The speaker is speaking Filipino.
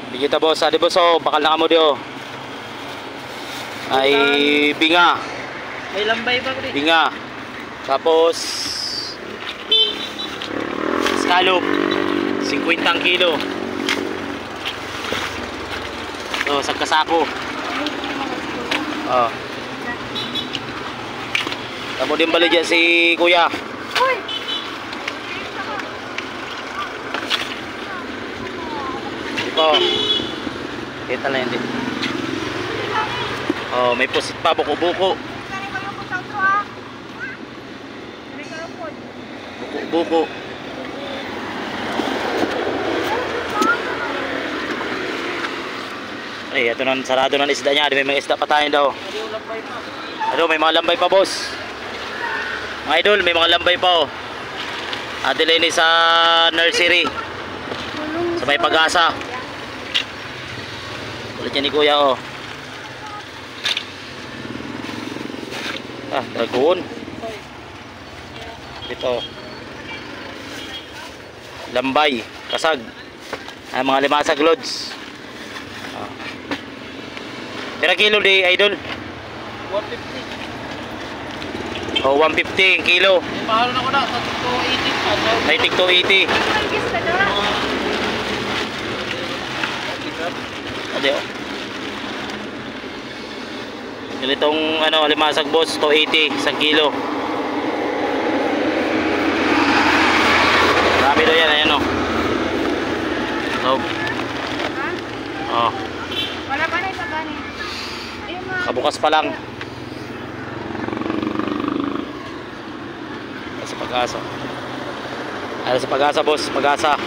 Bigita boss, adi boss oh, bakal na kamo dio. Ay binga. May lambay pa pre. Binga. Tapos scallop 50 ang kilo. So, sa kasako. Oh. Tamo din bali dyan si kuya. Ito. Kita lang yun din. Oh, may pusit pa, buko-buko. Buko-buko. Ay, ito nang sarado ng isda niya. May mga isda pa tayo daw. Ano, may mga lambay pa boss. Mga idol, may mga lambay pa oh. Adelaine sa nursery. Sa may Pag-asa. Ulit yan ni kuya oh. Ah, dragon. Ito. Lambay, kasag. Ay, mga limasag lods. Ah. Pira kilo di idol? 150. Oh, 150 kilo. Mahal na ko na sa 280. May tig 280. Ade oh. Ganitong ano, limasag boss, 280 sa kilo. Marami daw yan, ayan oh. Oh. Wala pa na isa gani. Kabukas pa lang. Sa Pag-asa. Ano sa Pag-asa boss, Pag-asa.